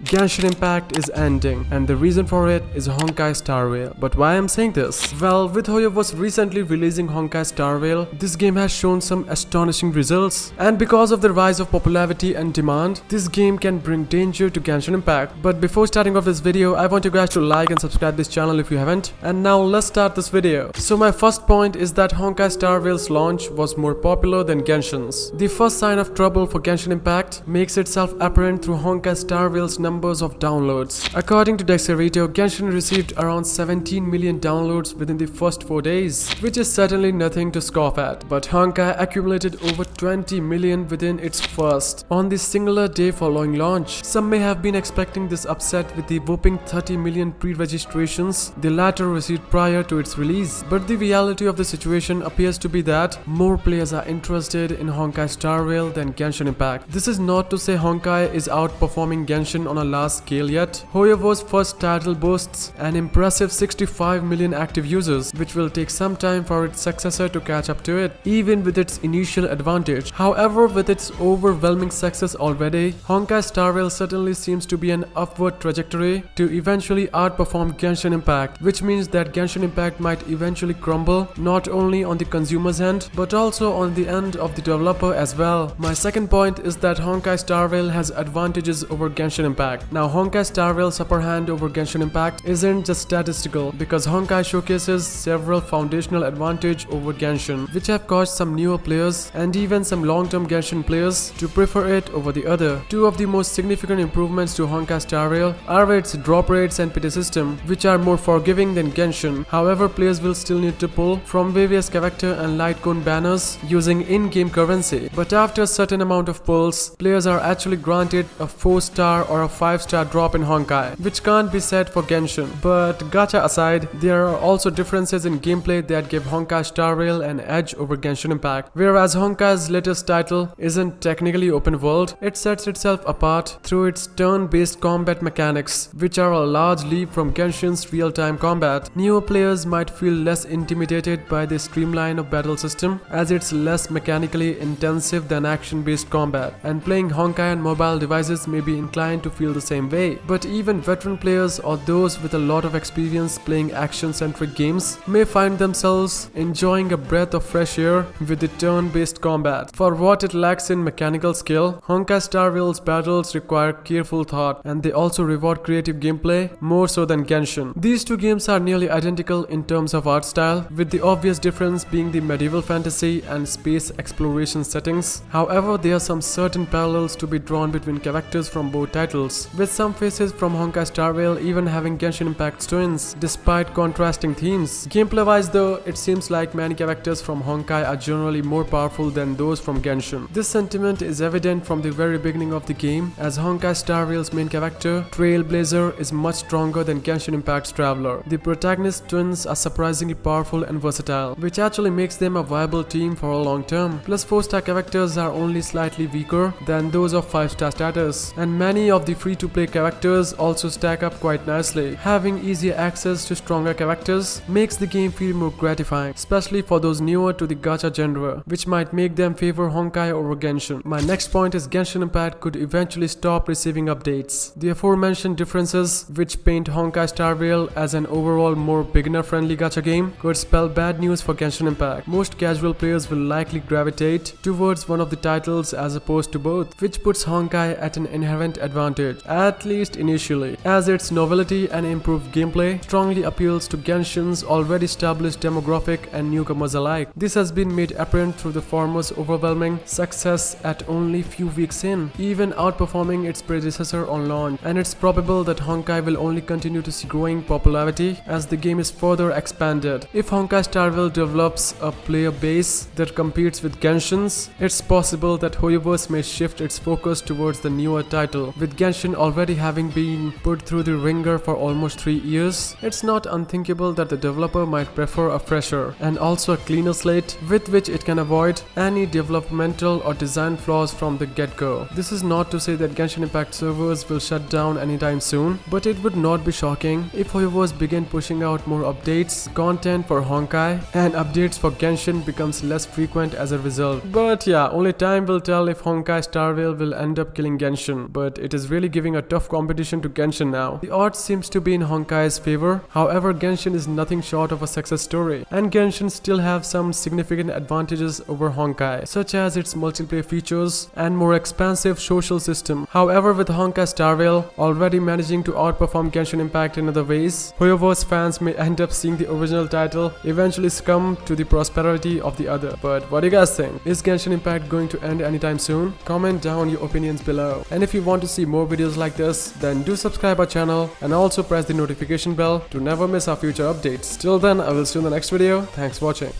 Genshin Impact is ending, and the reason for it is Honkai Star Rail. But why I'm saying this? Well, with Hoyoverse recently releasing Honkai Star Rail, this game has shown some astonishing results. And because of the rise of popularity and demand, this game can bring danger to Genshin Impact. But before starting off this video, I want you guys to like and subscribe this channel if you haven't. And now let's start this video. So my first point is that Honkai Star Rail's launch was more popular than Genshin's. The first sign of trouble for Genshin Impact makes itself apparent through Honkai Star Rail's numbers of downloads. According to Dexerito, Genshin received around 17 million downloads within the first 4 days, which is certainly nothing to scoff at. But Honkai accumulated over 20 million within its first, on the singular day following launch. Some may have been expecting this upset with the whopping 30 million pre-registrations the latter received prior to its release. But the reality of the situation appears to be that more players are interested in Honkai Star Rail than Genshin Impact. This is not to say Honkai is outperforming Genshin on a large scale yet. Hoyover's first title boasts an impressive 65 million active users, which will take some time for its successor to catch up to it, even with its initial advantage. However, with its overwhelming success already, Honkai Star Rail certainly seems to be an upward trajectory to eventually outperform Genshin Impact, which means that Genshin Impact might eventually crumble not only on the consumer's end but also on the end of the developer as well. My second point is that Honkai Star Rail has advantages over Genshin Impact. Now, Honkai Star Rail's upper hand over Genshin Impact isn't just statistical, because Honkai showcases several foundational advantages over Genshin, which have caused some newer players and even some long-term Genshin players to prefer it over the other. Two of the most significant improvements to Honkai Star Rail are its drop rates and pity system, which are more forgiving than Genshin. However, players will still need to pull from various character and Litecoin banners using in-game currency. But after a certain amount of pulls, players are actually granted a 4-star or a 5-star drop in Honkai, which can't be said for Genshin. But gacha aside, there are also differences in gameplay that give Honkai Star Rail an edge over Genshin Impact. Whereas Honkai's latest title isn't technically open world, it sets itself apart through its turn-based combat mechanics, which are a large leap from Genshin's real-time combat. Newer players might feel less intimidated by the streamline of battle system, as it's less mechanically intensive than action-based combat, and playing Honkai on mobile devices may be inclined to feel the same way. But even veteran players or those with a lot of experience playing action-centric games may find themselves enjoying a breath of fresh air with the turn-based combat. For what it lacks in mechanical skill, Honkai Star Rail's battles require careful thought, and they also reward creative gameplay more so than Genshin. These two games are nearly identical in terms of art style, with the obvious difference being the medieval fantasy and space exploration settings. However, there are some certain parallels to be drawn between characters from both titles, with some faces from Honkai Star Rail even having Genshin Impact's twins, despite contrasting themes. Gameplay-wise though, it seems like many characters from Honkai are generally more powerful than those from Genshin. This sentiment is evident from the very beginning of the game, as Honkai Star Rail's main character, Trailblazer, is much stronger than Genshin Impact's Traveler. The protagonist twins are surprisingly powerful and versatile, which actually makes them a viable team for a long term. Plus, 4-star characters are only slightly weaker than those of 5-star status, and many of the free-to-play characters also stack up quite nicely. Having easier access to stronger characters makes the game feel more gratifying, especially for those newer to the gacha genre, which might make them favor Honkai over Genshin. My next point is Genshin Impact could eventually stop receiving updates. The aforementioned differences, which paint Honkai Star Rail as an overall more beginner-friendly gacha game, could spell bad news for Genshin Impact. Most casual players will likely gravitate towards one of the titles as opposed to both, which puts Honkai at an inherent advantage, at least initially, as its novelty and improved gameplay strongly appeals to Genshin's already established demographic and newcomers alike. This has been made apparent through the former's overwhelming success at only few weeks in, even outperforming its predecessor on launch, and it's probable that Honkai will only continue to see growing popularity as the game is further expanded. If Honkai Star Rail develops a player base that competes with Genshin's, it's possible that Hoyoverse may shift its focus towards the newer title. With Genshin already having been put through the ringer for almost 3 years, it's not unthinkable that the developer might prefer a fresher and also a cleaner slate with which it can avoid any developmental or design flaws from the get-go. This is not to say that Genshin Impact servers will shut down anytime soon, but it would not be shocking if Hoyoverse begin pushing out more updates, content for Honkai, and updates for Genshin becomes less frequent as a result. But yeah, only time will tell if Honkai Star Rail will end up killing Genshin, but it is really giving a tough competition to Genshin now. The odds seems to be in Honkai's favor. However, Genshin is nothing short of a success story, and Genshin still have some significant advantages over Honkai, such as its multiplayer features and more expansive social system. However, with Honkai Star Rail already managing to outperform Genshin Impact in other ways, Hoyoverse fans may end up seeing the original title eventually succumb to the prosperity of the other. But what do you guys think? Is Genshin Impact going to end anytime soon? Comment down your opinions below. And if you want to see more videos like this, then do subscribe our channel and also press the notification bell to never miss our future updates. Till then, I will see you in the next video. Thanks for watching.